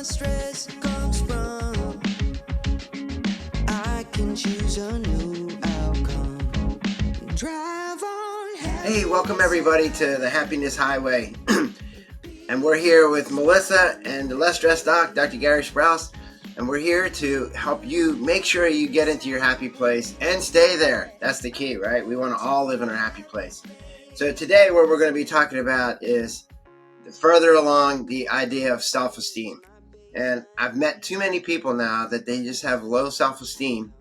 stress comes from. I can choose a new outcome. Drive on. Hey, welcome everybody to the Happiness Highway. And we're here with Melissa and the Less Stressed Doc, Dr. Gary Sprouse. And we're here to help you make sure you get into your happy place and stay there. That's the key, right? We want to all live in our happy place. So today what we're going to be talking about is further along the idea of self-esteem. And I've met too many people now that they just have low self-esteem,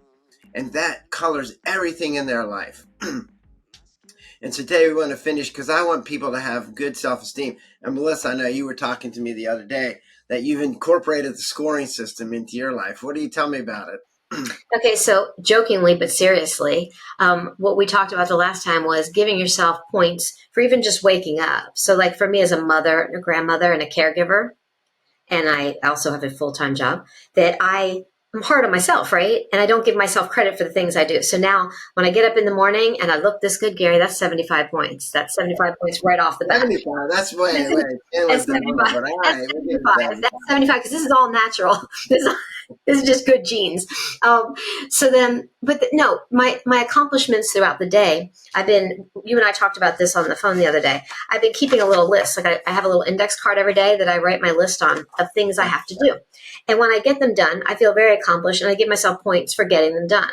and that colors everything in their life. And today we want to finish because I want people to have good self-esteem. And Melissa, I know you were talking to me the other day that you've incorporated the scoring system into your life. What do you tell me about it? Okay, so jokingly but seriously, what we talked about the last time was giving yourself points for even just waking up. So like for me as a mother and a grandmother and a caregiver, and I also have a full-time job, that I'm hard on myself, right? And I don't give myself credit for the things I do. So now when I get up in the morning and I look this good, Gary, that's 75 points. That's 75 points right off the bat. 75, that's way. That's 75. That's 75 because this is all natural. This is just good genes. My accomplishments throughout the day, you and I talked about this on the phone the other day. I've been keeping a little list. Like I have a little index card every day that I write my list on of things I have to do. And when I get them done, I feel very accomplished and I give myself points for getting them done.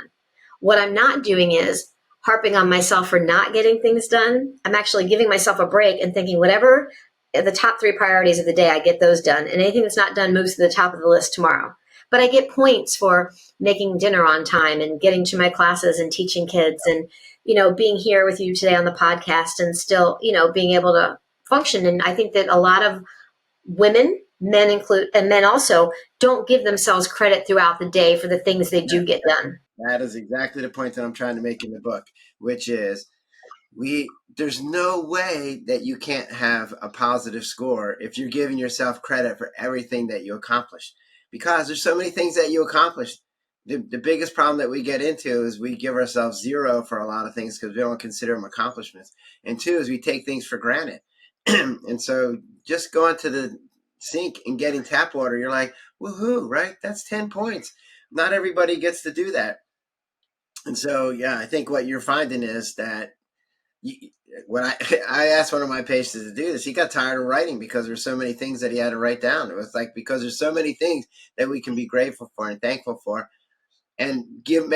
What I'm not doing is harping on myself for not getting things done. I'm actually giving myself a break and thinking whatever the top 3 priorities of the day, I get those done. And anything that's not done moves to the top of the list tomorrow. But I get points for making dinner on time and getting to my classes and teaching kids and, being here with you today on the podcast and still, being able to function. And I think that a lot of women, men include, and men also, don't give themselves credit throughout the day for the things they do get done. That is exactly the point that I'm trying to make in the book, which is there's no way that you can't have a positive score if you're giving yourself credit for everything that you accomplished. Because there's so many things that you accomplished. The biggest problem that we get into is we give ourselves 0 for a lot of things because we don't consider them accomplishments. And 2 is we take things for granted. And so just going to the sink and getting tap water, you're like, woohoo, right? That's 10 points. Not everybody gets to do that. And so, yeah, I think what you're finding is that when I asked one of my patients to do this, he got tired of writing because there's so many things that he had to write down. It was like, because there's so many things that we can be grateful for and thankful for and give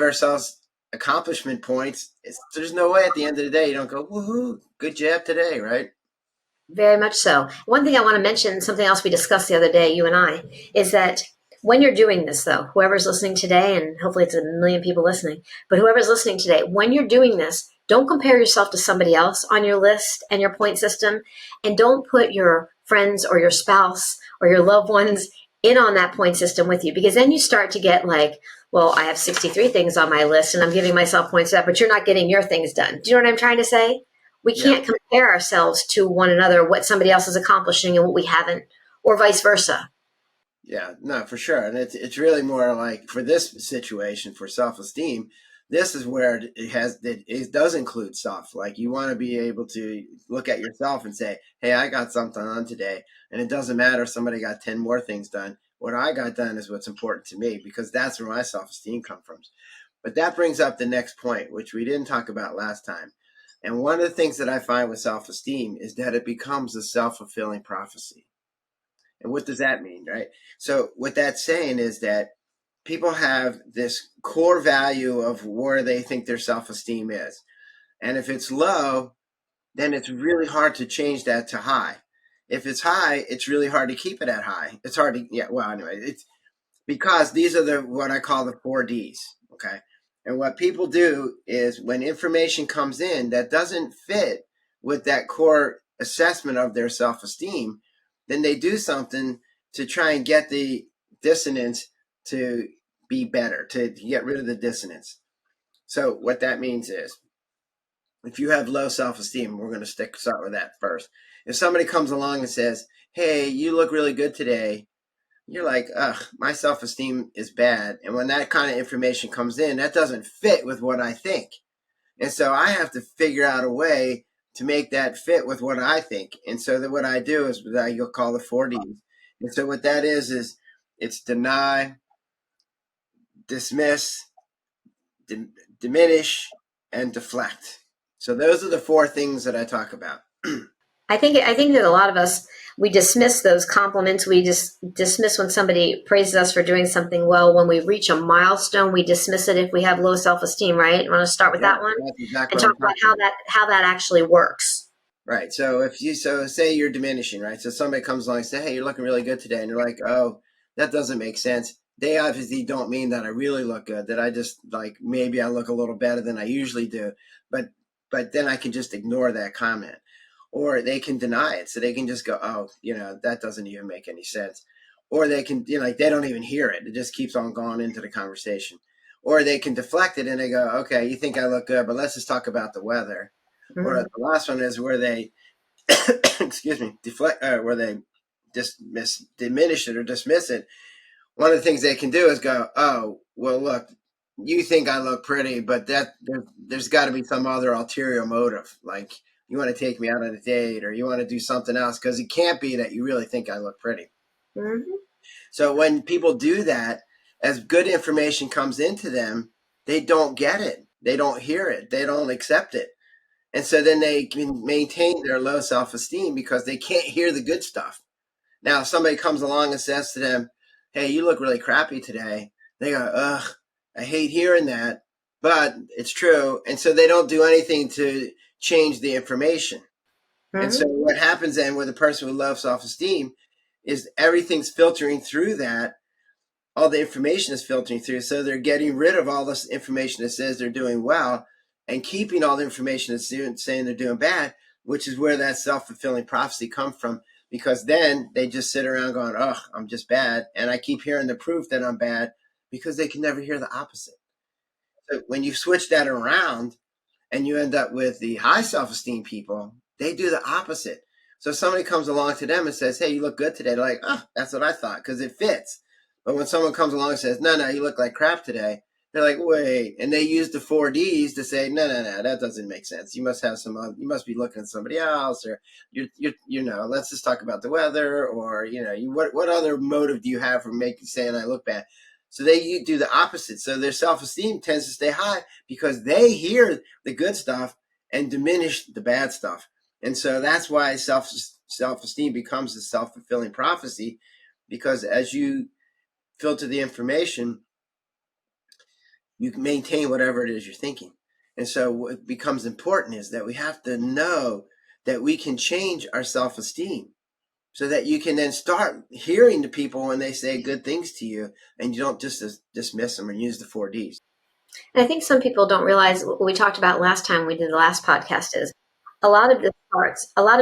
ourselves accomplishment points. There's no way at the end of the day you don't go, woohoo, good job today, right? Very much so. One thing I want to mention, something else we discussed the other day, you and I, is that when you're doing this, though, whoever's listening today, and hopefully it's 1 million people listening, but whoever's listening today, when you're doing this, don't compare yourself to somebody else on your list and your point system, and don't put your friends or your spouse or your loved ones in on that point system with you, because then you start to get like, well, I have 63 things on my list and I'm giving myself points for that, but you're not getting your things done. Do you know what I'm trying to say? We can't compare ourselves to one another, what somebody else is accomplishing and what we haven't, or vice versa. Yeah, no, for sure. And it's really more like for this situation, for self-esteem, this is where it does include stuff. Like you want to be able to look at yourself and say, hey, I got something on today. And it doesn't matter if somebody got 10 more things done. What I got done is what's important to me, because that's where my self-esteem comes from. But that brings up the next point, which we didn't talk about last time. And one of the things that I find with self-esteem is that it becomes a self-fulfilling prophecy. And what does that mean, right? So what that's saying is that people have this core value of where they think their self-esteem is. And if it's low, then it's really hard to change that to high. If it's high, it's really hard to keep it at high. It's hard to, it's because these are what I call the 4 Ds, okay? And what people do is when information comes in that doesn't fit with that core assessment of their self-esteem, then they do something to try and get the dissonance to be better, to get rid of the dissonance. So what that means is, if you have low self-esteem, we're going to start with that first. If somebody comes along and says, hey, you look really good today, you're like, ugh, my self-esteem is bad. And when that kind of information comes in, that doesn't fit with what I think. And so I have to figure out a way to make that fit with what I think. And so that what I do is what you'll call the 4 Ds. And so what that is it's deny, dismiss, diminish, and deflect. So those are the four things that I talk about. I think that a lot of us, we dismiss those compliments. We just dismiss when somebody praises us for doing something well. When we reach a milestone, we dismiss it if we have low self-esteem, right? You want to start with Yeah, that one that's exactly and what talk I'm about talking about. how that actually works. Right. So say you're diminishing, right? So somebody comes along and say, "Hey, you're looking really good today," and you're like, "Oh, that doesn't make sense." They obviously don't mean that I really look good. That I just like maybe I look a little better than I usually do, but then I can just ignore that comment, or they can deny it. So they can just go, "Oh, that doesn't even make any sense," or they can, like they don't even hear it. It just keeps on going into the conversation, or they can deflect it and they go, "Okay, you think I look good, but let's just talk about the weather." Or Mm-hmm. the last one is where they excuse me, deflect, where they diminish it or dismiss it. One of the things they can do is go, "Oh, well, look, you think I look pretty, but there's got to be some other ulterior motive. Like you want to take me out on a date, or you want to do something else, because it can't be that you really think I look pretty." Mm-hmm. So when people do that, as good information comes into them, they don't get it, they don't hear it, they don't accept it. And so then they can maintain their low self esteem because they can't hear the good stuff. Now, if somebody comes along and says to them, "Hey, you look really crappy today," they go, "Ugh, I hate hearing that, but it's true." And so they don't do anything to change the information. And so Mm-hmm. what happens then with a person with low self esteem is everything's filtering through that, all the information is filtering through. So they're getting rid of all this information that says they're doing well and keeping all the information that's saying they're doing bad, which is where that self-fulfilling prophecy comes from. Because then they just sit around going, "Oh, I'm just bad." And I keep hearing the proof that I'm bad because they can never hear the opposite. So when you switch that around, and you end up with the high self-esteem people, they do the opposite. So if somebody comes along to them and says, "Hey, you look good today," they're like, "Oh, that's what I thought," because it fits. But when someone comes along and says, "No, no, you look like crap today," they're like, "Wait," and they use the 4Ds to say, "No, no, no, that doesn't make sense. You must have you must be looking at somebody else, or let's just talk about the weather, or what other motive do you have for making saying I look bad?" So they do the opposite. So their self-esteem tends to stay high because they hear the good stuff and diminish the bad stuff. And so that's why self-esteem becomes a self-fulfilling prophecy, because as you filter the information, you can maintain whatever it is you're thinking. And so what becomes important is that we have to know that we can change our self-esteem so that you can then start hearing the people when they say good things to you, and you don't just dismiss them or use the 4Ds. And I think some people don't realize what we talked about last time we did the last podcast is a lot of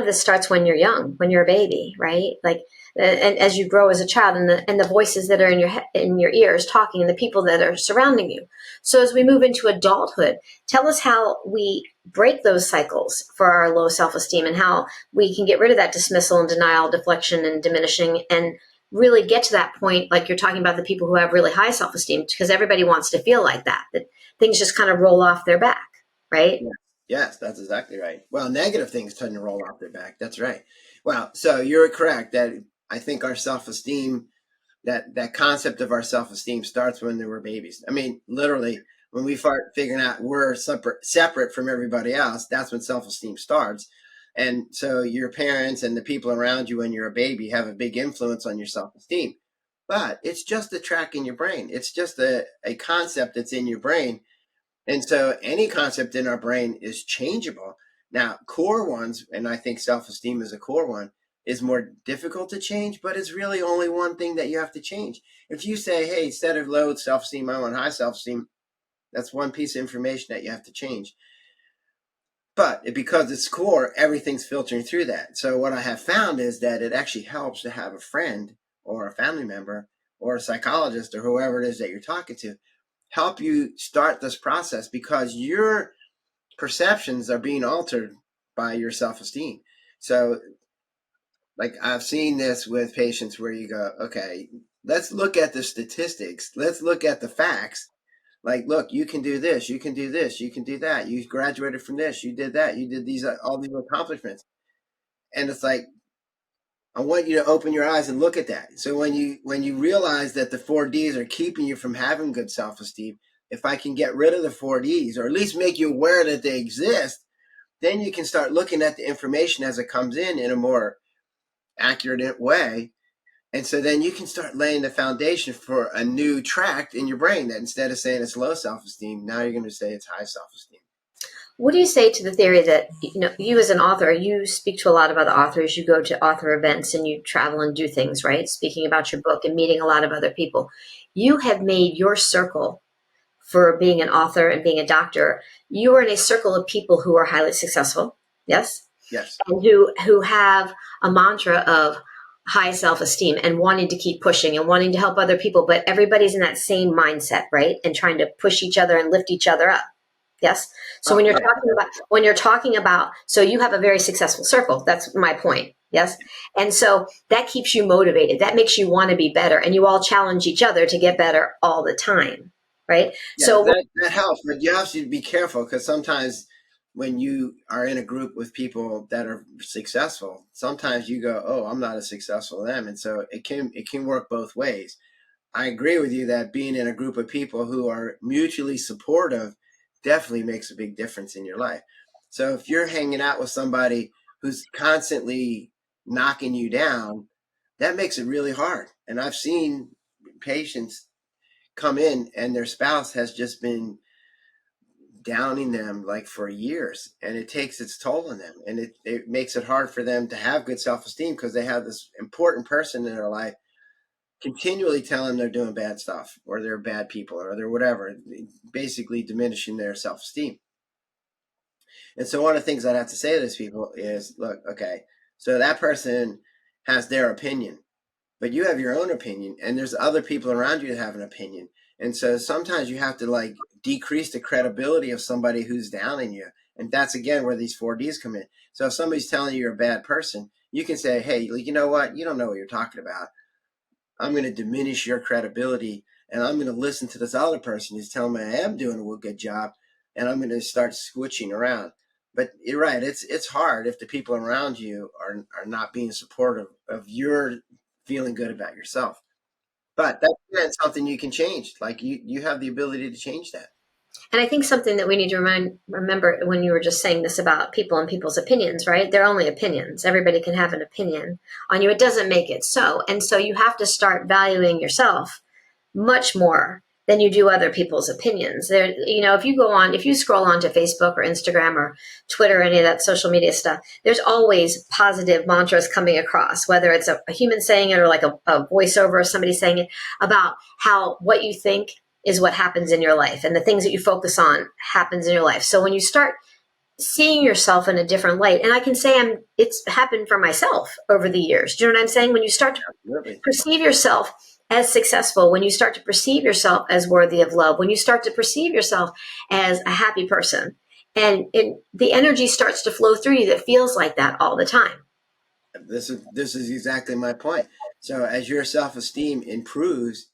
this starts when you're young, when you're a baby, right? Like, and as you grow as a child, and the voices that are in your ears talking, and the people that are surrounding you. So as we move into adulthood, tell us how we break those cycles for our low self-esteem, and how we can get rid of that dismissal and denial, deflection and diminishing, and really get to that point, like you're talking about the people who have really high self-esteem, because everybody wants to feel like that things just kind of roll off their back, right? Yeah. Yes, that's exactly right. Well, negative things tend to roll off their back. That's right. Well, so you're correct that I think our self-esteem, that concept of our self-esteem starts when they were babies. I mean, literally, when we start figuring out we're separate from everybody else, that's when self-esteem starts. And so your parents and the people around you when you're a baby have a big influence on your self-esteem. But it's just a track in your brain. It's just a concept that's in your brain, and so any concept in our brain is changeable. Now, core ones, and I think self-esteem is a core one, is more difficult to change, but it's really only one thing that you have to change. If you say, "Hey, instead of low self-esteem, I want high self-esteem," that's one piece of information that you have to change. But because it's core, everything's filtering through that. So what I have found is that it actually helps to have a friend or a family member or a psychologist or whoever it is that you're talking to help you start this process, because your perceptions are being altered by your self-esteem. So like I've seen this with patients where you go, "Okay, let's look at the statistics, let's look at the facts. Like, look, you can do this, you can do this, you can do that, you graduated from this, you did that, you did these all these accomplishments." And it's like, I want you to open your eyes and look at that. So when you realize that the 4Ds are keeping you from having good self-esteem, if I can get rid of the 4Ds, or at least make you aware that they exist, then you can start looking at the information as it comes in a more accurate way. And so then you can start laying the foundation for a new tract in your brain that instead of saying it's low self-esteem, now you're going to say it's high self-esteem. What do you say to the theory that, you as an author, you speak to a lot of other authors, you go to author events and you travel and do things, right? Speaking about your book and meeting a lot of other people. You have made your circle for being an author and being a doctor. You are in a circle of people who are highly successful. Yes. Yes. And who have a mantra of high self-esteem and wanting to keep pushing and wanting to help other people, but everybody's in that same mindset, right? And trying to push each other and lift each other up. Yes. So when you're talking about, so you have a very successful circle. That's my point. Yes. And so that keeps you motivated. That makes you want to be better, and you all challenge each other to get better all the time. Right. Yeah, So that helps, but you have to be careful, because sometimes when you are in a group with people that are successful, sometimes you go, "Oh, I'm not as successful as them," and so it can work both ways. I agree with you that being in a group of people who are mutually supportive definitely makes a big difference in your life. So if you're hanging out with somebody who's constantly knocking you down, that makes it really hard. And I've seen patients come in and their spouse has just been downing them like for years, and it takes its toll on them, and it makes it hard for them to have good self-esteem, because they have this important person in their life continually telling them they're doing bad stuff, or they're bad people, or they're whatever, basically diminishing their self-esteem. And so one of the things I'd have to say to these people is, look, okay, so that person has their opinion, but you have your own opinion, and there's other people around you that have an opinion. And so sometimes you have to like decrease the credibility of somebody who's downing you. And that's again where these 4Ds come in. So if somebody's telling you you're a bad person, you can say, hey, you know what? You don't know what you're talking about. I'm going to diminish your credibility, and I'm going to listen to this other person who's telling me I am doing a good job, and I'm going to start switching around. But you're right. It's hard if the people around you are not being supportive of your feeling good about yourself. But that's something you can change. Like you have the ability to change that. And I think something that we need to remember when you were just saying this about people and people's opinions, right? They're only opinions. Everybody can have an opinion on you. It doesn't make it so. And so you have to start valuing yourself much more than you do other people's opinions. There, if you scroll onto Facebook or Instagram or Twitter, any of that social media stuff, there's always positive mantras coming across, whether it's a human saying it or like a voiceover of somebody saying it, about how what you think is what happens in your life, and the things that you focus on happens in your life. So when you start seeing yourself in a different light, and I can say it's happened for myself over the years. Do you know what I'm saying? When you start to Really. perceive yourself as successful, when you start to perceive yourself as worthy of love, when you start to perceive yourself as a happy person, and the energy starts to flow through you that feels like that all the time. This is exactly my point. So as your self-esteem improves,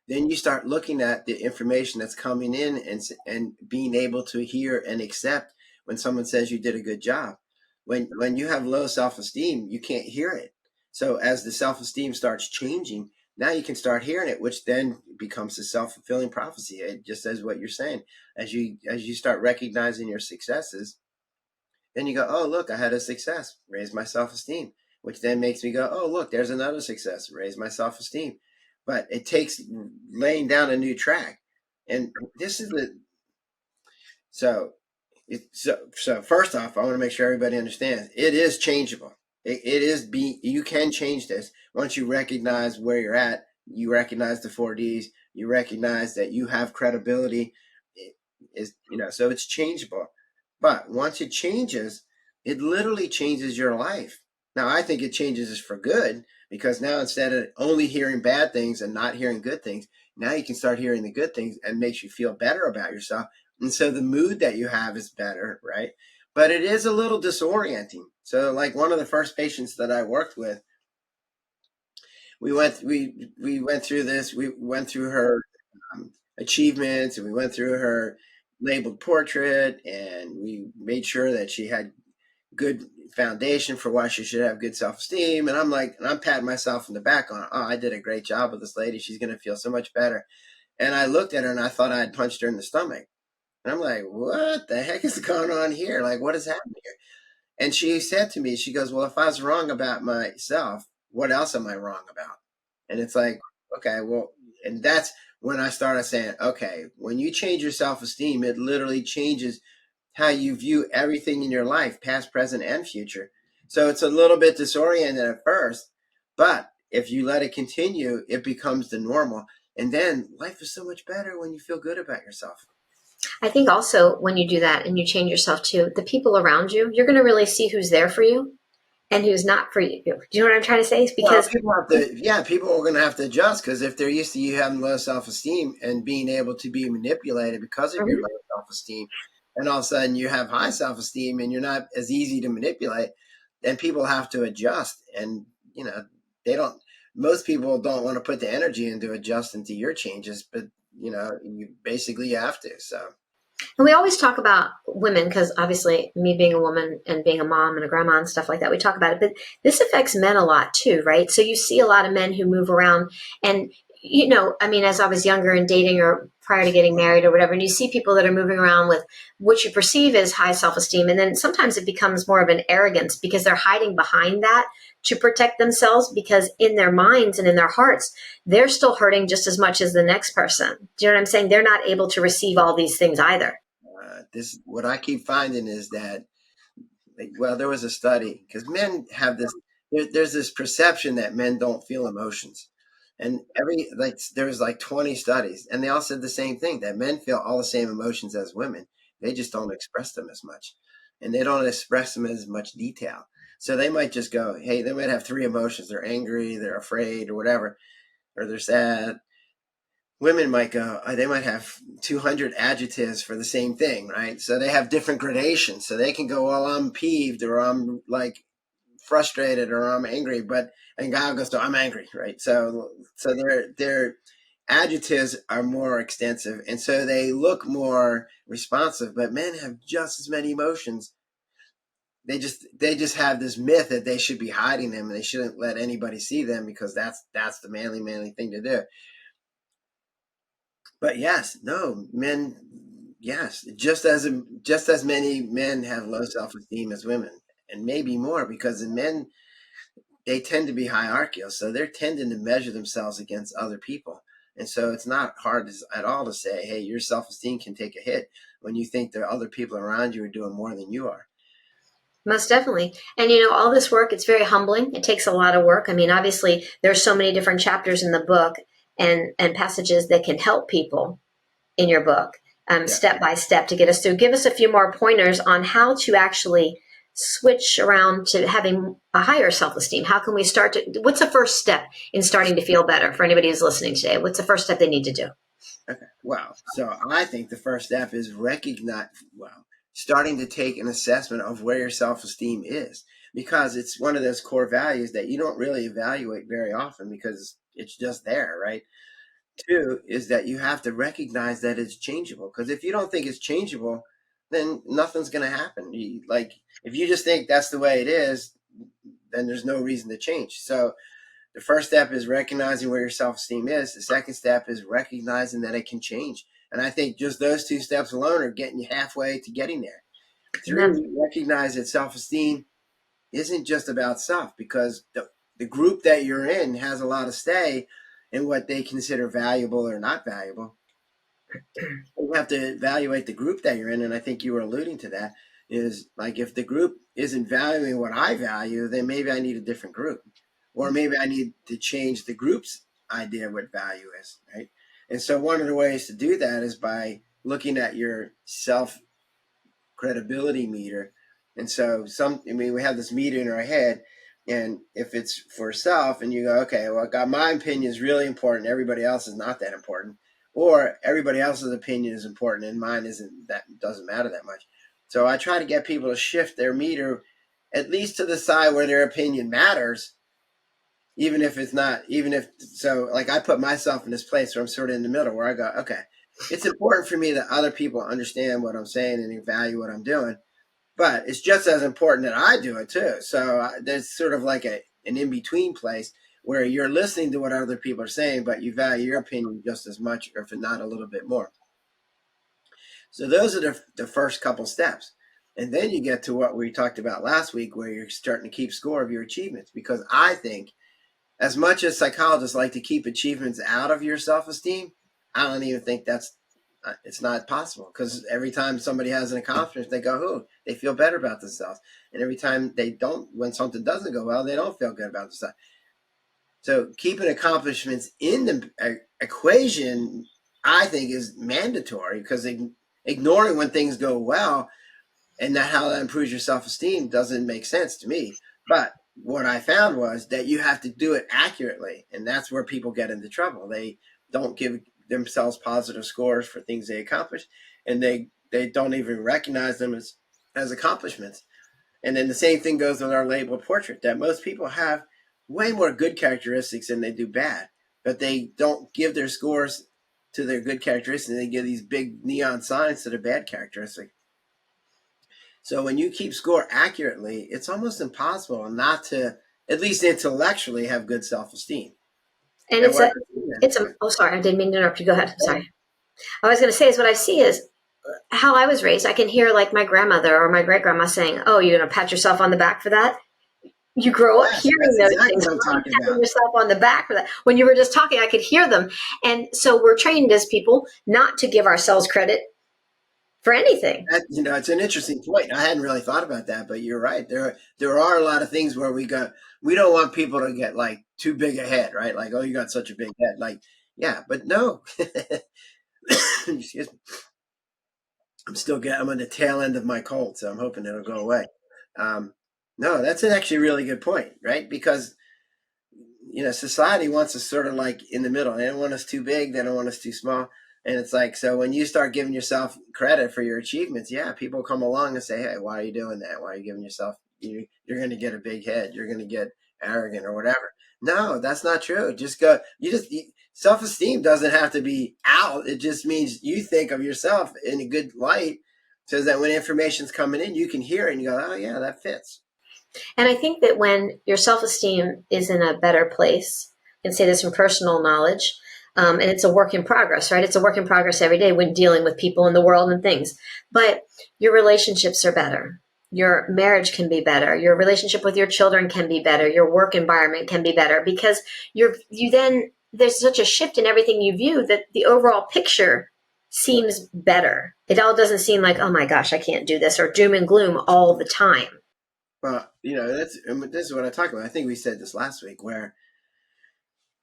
then you start looking at the information that's coming in, and being able to hear and accept when someone says you did a good job. When you have low self-esteem, you can't hear it. So as the self-esteem starts changing, now you can start hearing it, which then becomes a self-fulfilling prophecy. It just says what you're saying. As you start recognizing your successes, then you go, oh, look, I had a success, raise my self-esteem, which then makes me go, oh, look, there's another success, raise my self-esteem. But it takes laying down a new track. And this is so first off, I want to make sure everybody understands it is changeable. You can change this once you recognize where you're at. You recognize the 4Ds. You recognize that you have credibility. So it's changeable. But once it changes, it literally changes your life. Now, I think it changes us for good, because now instead of only hearing bad things and not hearing good things, now you can start hearing the good things, and makes you feel better about yourself. And so the mood that you have is better, right? But it is a little disorienting. So like one of the first patients that I worked with, we went through this. We went through her achievements, and we went through her labeled portrait, and we made sure that she had good foundation for why she should have good self-esteem. And I'm patting myself in the back on, oh, I did a great job with this lady. She's going to feel so much better. And I looked at her and I thought I had punched her in the stomach. And I'm like, what the heck is going on here? Like, what is happening here? And she said to me, she goes, well, if I was wrong about myself, what else am I wrong about? And it's like, okay, well, and that's when I started saying, okay, when you change your self-esteem, it literally changes how you view everything in your life, past, present, and future. So it's a little bit disoriented at first, but if you let it continue, it becomes the normal. And then life is so much better when you feel good about yourself. I think also when you do that and you change yourself too, the people around you, you're going to really see who's there for you and who's not for you. Do you know what I'm trying to say? It's because people are going to have to adjust, because if they're used to you having low self-esteem and being able to be manipulated because of your low self-esteem, and all of a sudden you have high self-esteem and you're not as easy to manipulate, then people have to adjust. And, most people don't want to put the energy into adjusting to your changes, but, you have to. So. And we always talk about women because obviously me being a woman and being a mom and a grandma and stuff like that, we talk about it, but this affects men a lot too, right? So you see a lot of men who move around and, as I was younger and dating or prior to getting married or whatever, and you see people that are moving around with what you perceive as high self-esteem. And then sometimes it becomes more of an arrogance because they're hiding behind that to protect themselves, because in their minds and in their hearts, they're still hurting just as much as the next person. Do you know what I'm saying? They're not able to receive all these things either. What I keep finding is that, there was a study, because men have this, there's this perception that men don't feel emotions. And there was 20 studies, and they all said the same thing, that men feel all the same emotions as women. They just don't express them as much, and they don't express them in as much detail. So they might just go, hey, they might have 3 emotions. They're angry, they're afraid, or whatever, or they're sad. Women might go, they might have 200 adjectives for the same thing, right? So they have different gradations. So they can go, well, I'm peeved, or I'm frustrated, or I'm angry, and God goes to, I'm angry, right? So their adjectives are more extensive, and so they look more responsive. But men have just as many emotions. They just have this myth that they should be hiding them and they shouldn't let anybody see them, because that's the manly thing to do. But just as many men have low self-esteem as women, and maybe more, because in men, they tend to be hierarchical, so they're tending to measure themselves against other people. And so it's not hard at all to say, hey, your self-esteem can take a hit when you think there are other people around you are doing more than you are. Most definitely. And all this work, it's very humbling. It takes a lot of work. Obviously there's so many different chapters in the book and passages that can help people in your book, step by step, to get us through. Give us a few more pointers on how to actually switch around to having a higher self-esteem. How can we what's the first step in starting to feel better for anybody who's listening today? What's the first step they need to do? Okay. Wow. So I think the first step is starting to take an assessment of where your self-esteem is, because it's one of those core values that you don't really evaluate very often because it's just there, right? 2 is that you have to recognize that it's changeable, because if you don't think it's changeable, then nothing's going to happen. If you just think that's the way it is, then there's no reason to change. So the first step is recognizing where your self-esteem is. The second step is recognizing that it can change. And I think just those 2 steps alone are getting you halfway to getting there. 3, recognize that self-esteem isn't just about self, because the group that you're in has a lot of say in what they consider valuable or not valuable. You have to evaluate the group that you're in, and I think you were alluding to that, is if the group isn't valuing what I value, then maybe I need a different group. Or maybe I need to change the group's idea of what value is, right? And so one of the ways to do that is by looking at your self-credibility meter. And so we have this meter in our head, and if it's for self and you go, okay, well, my opinion is really important, everybody else is not that important, or everybody else's opinion is important and mine doesn't matter that much. So I try to get people to shift their meter at least to the side where their opinion matters, even if I put myself in this place where I'm sort of in the middle, where I go, okay, it's important for me that other people understand what I'm saying and value what I'm doing, But it's just as important that I do it too. So there's sort of like an in-between place where you're listening to what other people are saying, but you value your opinion just as much, or if not a little bit more. So those are the first couple steps. And then you get to what we talked about last week, where you're starting to keep score of your achievements. Because I think, as much as psychologists like to keep achievements out of your self-esteem, I don't even think it's not possible. Because every time somebody has an accomplishment, they go, "Ooh," they feel better about themselves. And every time they don't, when something doesn't go well, they don't feel good about themselves. So keeping accomplishments in the equation, I think, is mandatory, because ignoring when things go well and how that improves your self-esteem doesn't make sense to me. But what I found was that you have to do it accurately, and that's where people get into trouble. They don't give themselves positive scores for things they accomplish, and they don't even recognize them as accomplishments. And then the same thing goes with our labeled portrait, that most people have way more good characteristics than they do bad, but they don't give their scores to their good characteristics. They give these big neon signs to their bad characteristics. So when you keep score accurately, it's almost impossible not to, at least intellectually, have good self-esteem. And oh, sorry, I didn't mean to interrupt you. Go ahead. Sorry. I was going to say is what I see is how I was raised. I can hear like my grandmother or my great grandma saying, "Oh, you're going to pat yourself on the back for that." You grow up hearing those things. What I'm talking about. Yourself on the back for that. When you were just talking, I could hear them. And so we're trained as people not to give ourselves credit for anything. It's an interesting point. I hadn't really thought about that, but you're right. There are a lot of things where we don't want people to get like too big a head, right? Like, "Oh, you got such a big head." Like, yeah, but no. Excuse me. I'm on the tail end of my cold, so I'm hoping it'll go away. No, that's actually a really good point, right? Because society wants us sort of like in the middle. They don't want us too big. They don't want us too small. And it's like, so when you start giving yourself credit for your achievements, yeah, people come along and say, "Hey, why are you doing that? Why are you giving yourself, you're going to get a big head. You're going to get arrogant or whatever." No, that's not true. Self-esteem doesn't have to be out. It just means you think of yourself in a good light, so that when information's coming in, you can hear it and you go, "Oh yeah, that fits." And I think that when your self-esteem is in a better place, I can say this from personal knowledge, and it's a work in progress, right? It's a work in progress every day when dealing with people in the world and things. But your relationships are better. Your marriage can be better. Your relationship with your children can be better. Your work environment can be better, because there's such a shift in everything you view that the overall picture seems better. It all doesn't seem like, "Oh my gosh, I can't do this," or doom and gloom all the time. Well, this is what I talk about. I think we said this last week,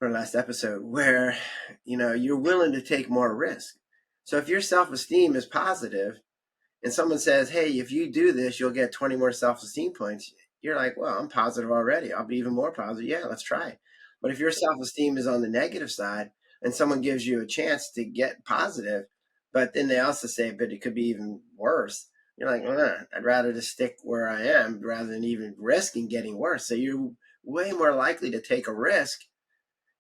last episode, where, you're willing to take more risk. So if your self-esteem is positive and someone says, "Hey, if you do this, you'll get 20 more self-esteem points," you're like, "Well, I'm positive already. I'll be even more positive. Yeah, let's try it." But if your self-esteem is on the negative side and someone gives you a chance to get positive, but then they also say, "But it could be even worse," you're like, "Well, I'd rather just stick where I am rather than even risking getting worse." So you're way more likely to take a risk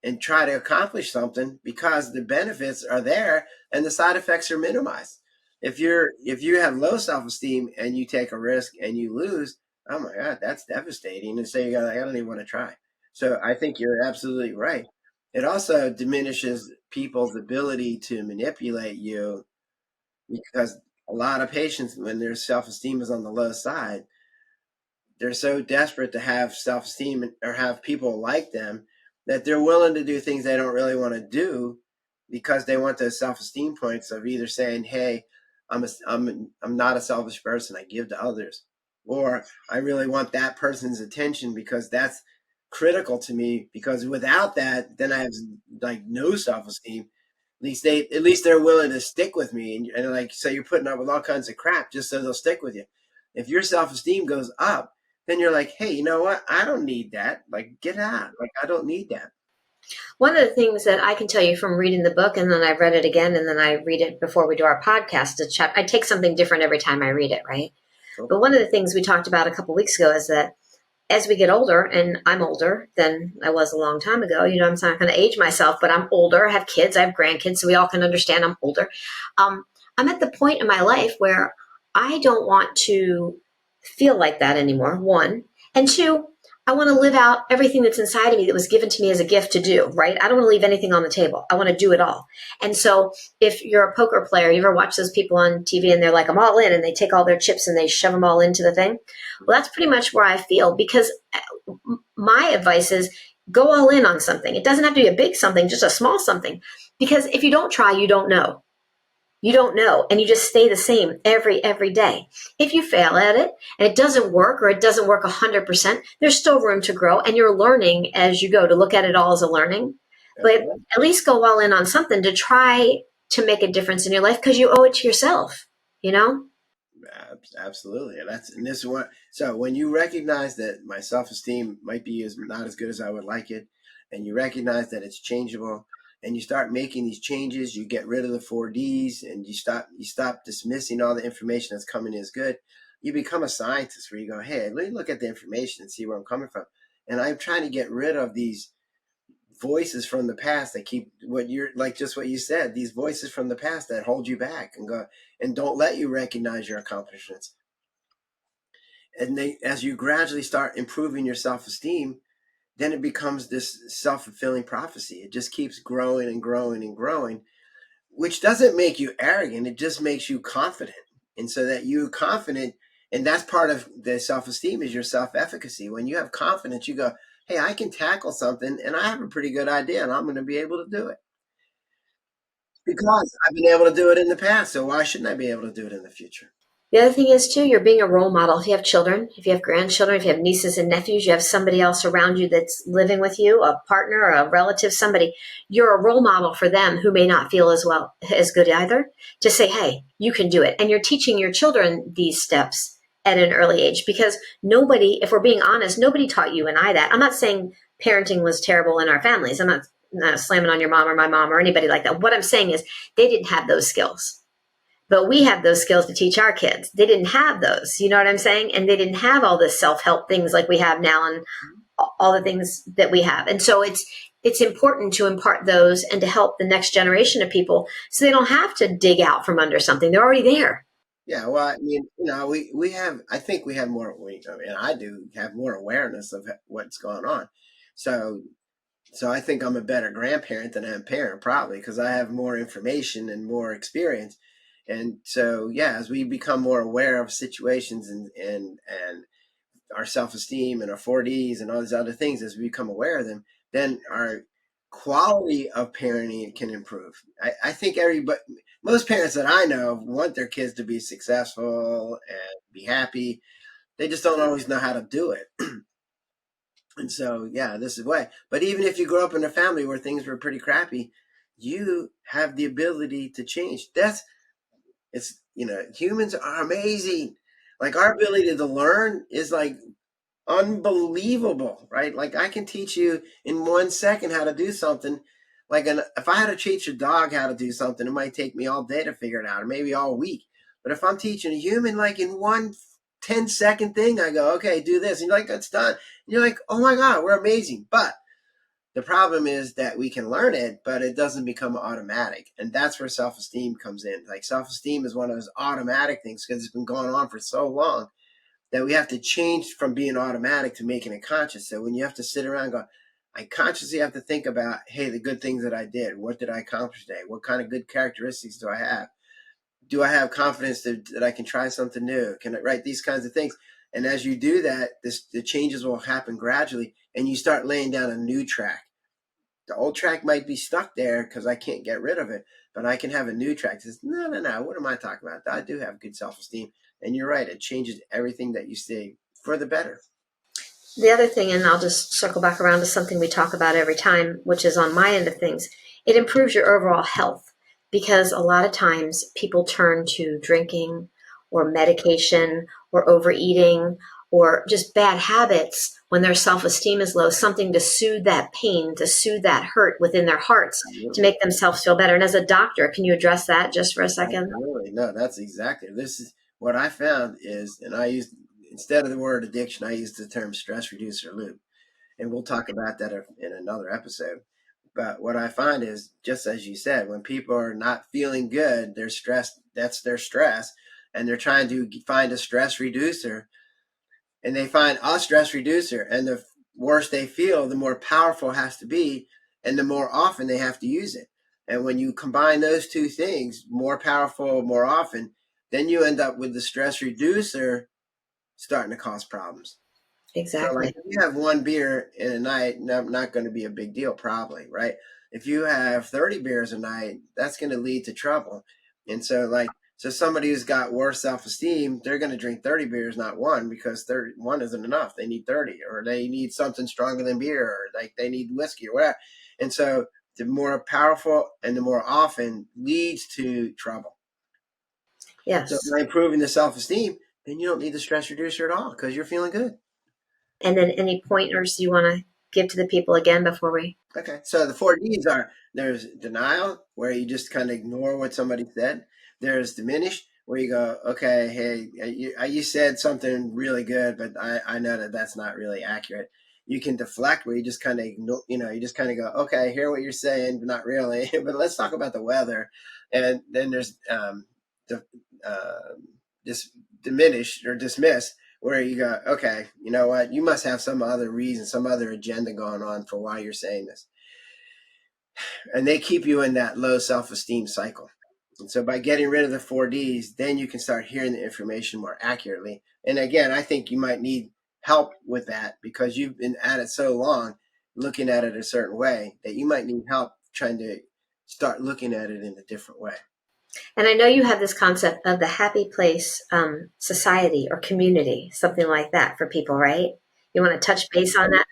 and try to accomplish something because the benefits are there and the side effects are minimized. If you have low self-esteem and you take a risk and you lose, oh my God, that's devastating. And so I don't even want to try. So I think you're absolutely right. It also diminishes people's ability to manipulate you, because a lot of patients, when their self-esteem is on the low side, they're so desperate to have self-esteem or have people like them that they're willing to do things they don't really want to do, because they want those self-esteem points of either saying, "Hey, I'm not a selfish person. I give to others," or "I really want that person's attention because that's critical to me, because without that, then I have like no self-esteem." At least they're willing to stick with me, and like, so you're putting up with all kinds of crap just so they'll stick with you. If your self-esteem goes up, then you're like, "Hey, you know what? I don't need that. Like, get out. Like, I don't need that." One of the things that I can tell you from reading the book, and then I've read it again, and then I read it before we do our podcast, I take something different every time I read it, right? Cool. But one of the things we talked about a couple of weeks ago is that as we get older, and I'm older than I was a long time ago, I'm not going to age myself, but I'm older. I have kids, I have grandkids, so we all can understand I'm older. I'm at the point in my life where I don't want to feel like that anymore, one. And two, I want to live out everything that's inside of me that was given to me as a gift to do, right? I don't want to leave anything on the table. I want to do it all. And so if you're a poker player, you ever watch those people on TV and they're like, I'm all in, and they take all their chips and they shove them all into the thing? Well, that's pretty much where I feel, because my advice is go all in on something. It doesn't have to be a big something, just a small something. Because if you don't try, you don't know. You don't know, and you just stay the same every day. If you fail at it and it doesn't work, or it doesn't work 100%, there's still room to grow, and you're learning as you go, to look at it all as a learning. But at least go all in on something to try to make a difference in your life, because you owe it to yourself, you know? Absolutely. And this is what, so when you recognize that my self-esteem might be not as good as I would like it, and you recognize that it's changeable, and you start making these changes, you get rid of the 4Ds, and you stop dismissing all the information that's coming in as good. You become a scientist where you go, hey, let me look at the information and see where I'm coming from. And I'm trying to get rid of these voices from the past that keep what you're like, just what you said, these voices from the past that hold you back and go and don't let you recognize your accomplishments. And as you gradually start improving your self-esteem, then it becomes this self-fulfilling prophecy. It just keeps growing and growing and growing, which doesn't make you arrogant. It just makes you confident. And so that you're confident, and that's part of the self-esteem, is your self-efficacy. When you have confidence, you go, hey, I can tackle something and I have a pretty good idea and I'm going to be able to do it because I've been able to do it in the past. So why shouldn't I be able to do it in the future? The other thing is, too, you're being a role model. If you have children, if you have grandchildren, if you have nieces and nephews, you have somebody else around you that's living with you, a partner, or a relative, somebody, you're a role model for them who may not feel as good either, to say, hey, you can do it. And you're teaching your children these steps at an early age, because nobody, if we're being honest, nobody taught you and I that. I'm not saying parenting was terrible in our families. I'm not slamming on your mom or my mom or anybody like that. What I'm saying is they didn't have those skills. But we have those skills to teach our kids. They didn't have those, you know what I'm saying? And they didn't have all this self-help things like we have now, and all the things that we have. And so it's important to impart those and to help the next generation of people so they don't have to dig out from under something. They're already there. Yeah, well, I mean, we have, I think we have more, I do have more awareness of what's going on. So I think I'm a better grandparent than I'm a parent, probably because I have more information and more experience. And so, yeah, as we become more aware of situations and our self-esteem and our 4Ds and all these other things, as we become aware of them, then our quality of parenting can improve. I think most parents that I know want their kids to be successful and be happy. They just don't always know how to do it. And so, yeah, this is why. But even if you grow up in a family where things were pretty crappy, you have the ability to change. Humans are amazing. Like our ability to learn is like unbelievable, right? Like I can teach you in 1 second how to do something. If I had to teach a dog how to do something, it might take me all day to figure it out, or maybe all week. But if I'm teaching a human, like in 1 10-second thing, I go, okay, do this. And you're like, that's done. And you're like, oh my God, we're amazing. But the problem is that we can learn it, but it doesn't become automatic. And that's where self-esteem comes in. Like self-esteem is one of those automatic things because it's been going on for so long that we have to change from being automatic to making it conscious. So when you have to sit around and go, I consciously have to think about, hey, the good things that I did. What did I accomplish today? What kind of good characteristics do I have? Do I have confidence that I can try something new? Can I write these kinds of things? And as you do that, the changes will happen gradually, and you start laying down a new track. The old track might be stuck there because I can't get rid of it, but I can have a new track that says, no, what am I talking about? I do have good self-esteem. And you're right, it changes everything that you say for the better. The other thing, and I'll just circle back around to something we talk about every time, which is on my end of things, it improves your overall health, because a lot of times people turn to drinking or medication or overeating or just bad habits when their self-esteem is low, something to soothe that pain, to soothe that hurt within their hearts, to make themselves feel better. And as a doctor, can you address that just for a second? Absolutely. No, that's exactly. This is what I found is, and I used, instead of the word addiction, I used the term stress reducer loop. And we'll talk about that in another episode. But what I find is, just as you said, when people are not feeling good, they're stressed. That's their stress. And they're trying to find a stress reducer. and they find a stress reducer, and the worse they feel, the more powerful it has to be, and the more often they have to use it. And when you combine those two things, more powerful, more often, then you end up with the stress reducer starting to cause problems. So, like, Exactly. if you have one beer in a night, not going to be a big deal, probably, right? If you have 30 beers a night, that's going to lead to trouble. And so, like, so somebody who's got worse self-esteem, they're going to drink 30 beers, not one, because one isn't enough. They need 30, or they need something stronger than beer, or like they need whiskey or whatever. And so, the more powerful and the more often leads to trouble. So, Yes. by improving the self-esteem, then you don't need the stress reducer at all because you're feeling good. And then any pointers you want to give to the people again before we? Okay. So the 4 Ds are: there's denial, where you just kind of ignore what somebody said. There's diminish, where you go, okay, hey, you said something really good, but I know that that's not really accurate. You can deflect, where you just kind of ignore, you just kind of go, okay, I hear what you're saying, but not really. But let's talk about the weather. And then there's the, uh, dis, diminish or dismiss, where you go, okay, you know what? You must have some other reason, some other agenda going on for why you're saying this. And they keep you in that low self-esteem cycle. And so by getting rid of the 4 Ds, then you can start hearing the information more accurately. And again, I think you might need help with that because you've been at it so long, looking at it a certain way, that you might need help trying to start looking at it in a different way. And I know you have this concept of the happy place society or community, something like that for people, right? You want to touch base on that?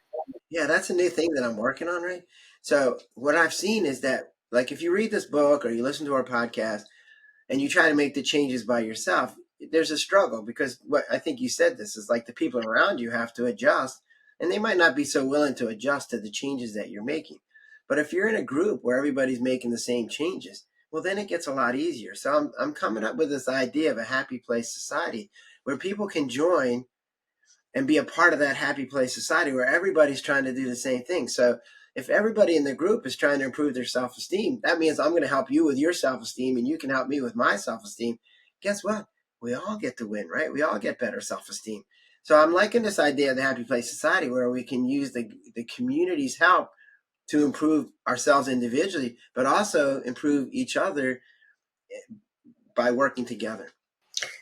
Yeah, that's a new thing that I'm working on, right? So what I've seen is that, like, if you read this book or you listen to our podcast and you try to make the changes by yourself, there's a struggle because what I think you said this is like the people around you have to adjust, and they might not be so willing to adjust to the changes that you're making. But if you're in a group where everybody's making the same changes, well, then it gets a lot easier. So I'm coming up with this idea of a happy place society where people can join and be a part of that happy place society where everybody's trying to do the same thing. So if everybody in the group is trying to improve their self-esteem, that means I'm going to help you with your self-esteem and you can help me with my self-esteem. Guess what? We all get to win, right? We all get better self-esteem. So I'm liking this idea of the happy place society where we can use the community's help to improve ourselves individually, but also improve each other by working together.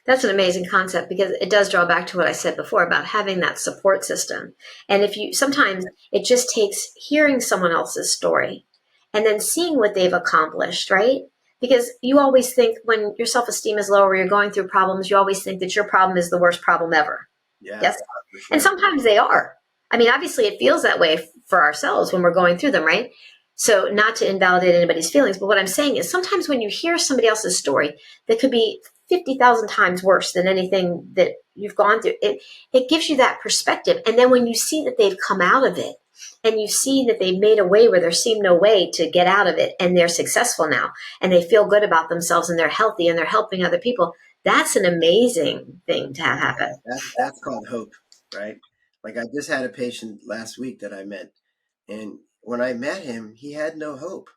That's an amazing concept because it does draw back to what I said before about having that support system. And if you sometimes it just takes hearing someone else's story and then seeing what they've accomplished, right? Because you always think when your self-esteem is low or you're going through problems, you always think that your problem is the worst problem ever. Yeah, Yes. for sure. And sometimes they are. I mean, obviously it feels that way for ourselves when we're going through them, right? So not to invalidate anybody's feelings, but what I'm saying is sometimes when you hear somebody else's story that could be 50,000 times worse than anything that you've gone through, it gives you that perspective. And then when you see that they've come out of it and you see that they've made a way where there seemed no way to get out of it and they're successful now and they feel good about themselves and they're healthy and they're helping other people, that's an amazing thing to happen. That's called hope, right? Like I just had a patient last week that I met, and when I met him, he had no hope.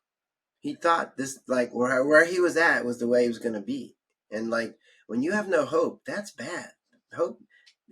He thought this, like, where he was at was the way he was going to be, and like when you have no hope, that's bad. Hope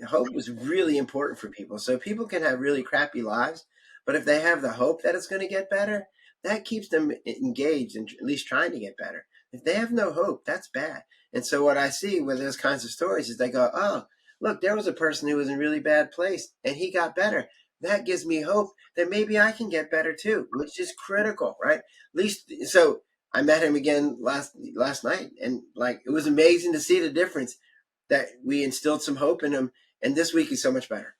hope is really important for people. So people can have really crappy lives, but if they have the hope that it's going to get better, that keeps them engaged and at least trying to get better. If they have no hope, that's bad. And so what I see with those kinds of stories is they go, oh, look, there was a person who was in a really bad place and he got better. That gives me hope that maybe I can get better too, which is critical, right? At least, so I met him again last night, and like it was amazing to see the difference that we instilled some hope in him, and this week he's so much better.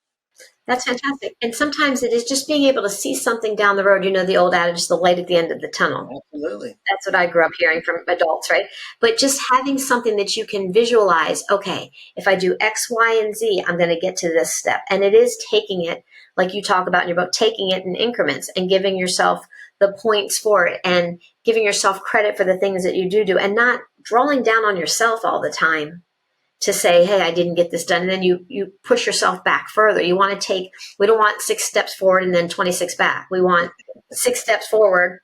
That's fantastic. And sometimes it is just being able to see something down the road. You know, the old adage, the light at the end of the tunnel. Absolutely. That's what I grew up hearing from adults, right? But just having something that you can visualize, okay, if I do X, Y, and Z, I'm going to get to this step. And it is taking it, like you talk about in your book, taking it in increments and giving yourself the points for it and giving yourself credit for the things that you do and not drawing down on yourself all the time to say, hey, I didn't get this done. And then you push yourself back further. You want to take, we don't want 6 steps forward and then 26 back. We want 6 steps forward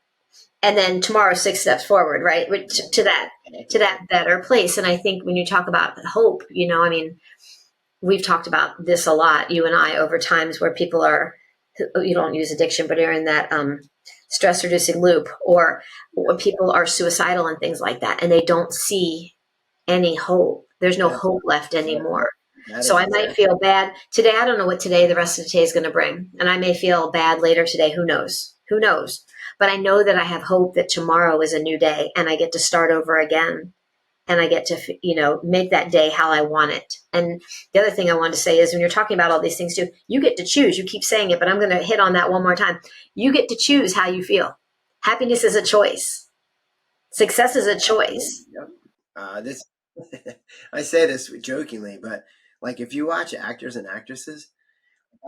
and then tomorrow 6 steps forward, right? To that better place. And I think when you talk about hope, you know, I mean, we've talked about this a lot, you and I, over times where people are, you don't use addiction, but are in that stress reducing loop, or when people are suicidal and things like that, and they don't see any hope. There's no hope left anymore. So I might feel bad today. I don't know what today, the rest of the day is going to bring. And I may feel bad later today. Who knows? Who knows? But I know that I have hope that tomorrow is a new day and I get to start over again. And I get to, make that day how I want it. And the other thing I wanted to say is when you're talking about all these things too, you get to choose. You keep saying it, but I'm going to hit on that one more time. You get to choose how you feel. Happiness is a choice. Success is a choice. Yep. I say this jokingly, but like if you watch actors and actresses,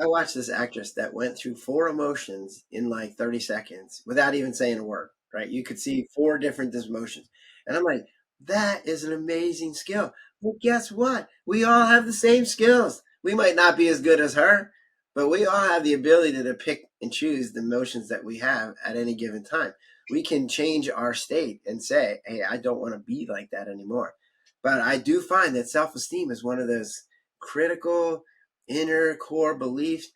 I watched this actress that went through 4 emotions in like 30 seconds without even saying a word, right? You could see 4 different emotions. And I'm like, that is an amazing skill. Well, guess what? We all have the same skills. We might not be as good as her, but we all have the ability to pick and choose the emotions that we have at any given time. We can change our state and say, hey, I don't want to be like that anymore. But I do find that self-esteem is one of those critical inner core beliefs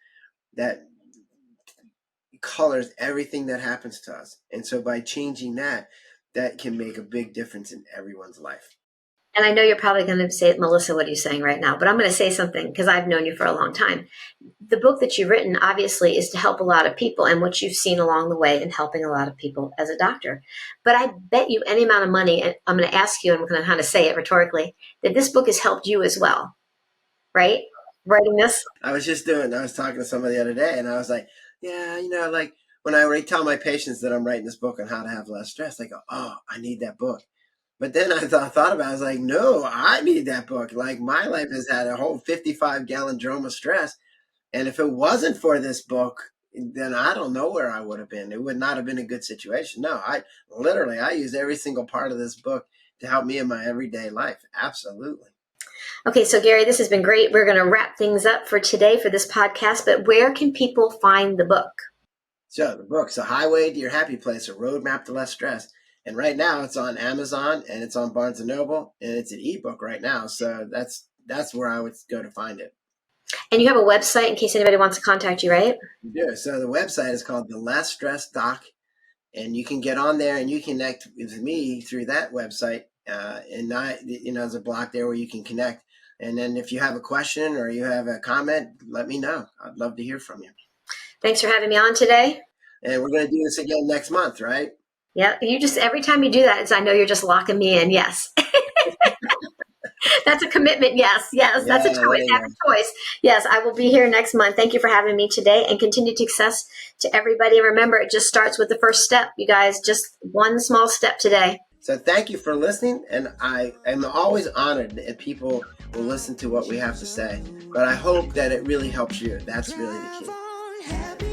that colors everything that happens to us. And so by changing that, that can make a big difference in everyone's life. And I know you're probably going to say, Melissa, what are you saying right now? But I'm going to say something because I've known you for a long time. The book that you've written, obviously, is to help a lot of people and what you've seen along the way in helping a lot of people as a doctor. But I bet you any amount of money, and I'm going to ask you, and I'm going to kind of say it rhetorically, that this book has helped you as well, right? Writing this? I was talking to somebody the other day, and I was like, yeah, like when I already tell my patients that I'm writing this book on how to have less stress, they go, oh, I need that book. But then I thought about it. I was like, no, I need that book. Like my life has had a whole 55-gallon drum of stress. And if it wasn't for this book, then I don't know where I would have been. It would not have been a good situation. No, I use every single part of this book to help me in my everyday life. Absolutely. Okay, so Gary, this has been great. We're going to wrap things up for today for this podcast, but where can people find the book? So the book's A Highway to Your Happy Place, A Roadmap to Less Stress. And right now it's on Amazon and it's on Barnes & Noble and it's an ebook right now. So that's where I would go to find it. And you have a website in case anybody wants to contact you, right? You do. So the website is called The Less Stress Doc, and you can get on there and you connect with me through that website. There's a block there where you can connect. And then if you have a question or you have a comment, let me know. I'd love to hear from you. Thanks for having me on today. And we're going to do this again next month, right? Yeah, every time you do that, I know you're just locking me in. Yes. That's a commitment. Yes. That's a choice. Have a choice. Yes, I will be here next month. Thank you for having me today, and continued success to everybody. And remember, it just starts with the first step, you guys. Just one small step today. So thank you for listening, and I am always honored that people will listen to what we have to say. But I hope that it really helps you. That's really the key.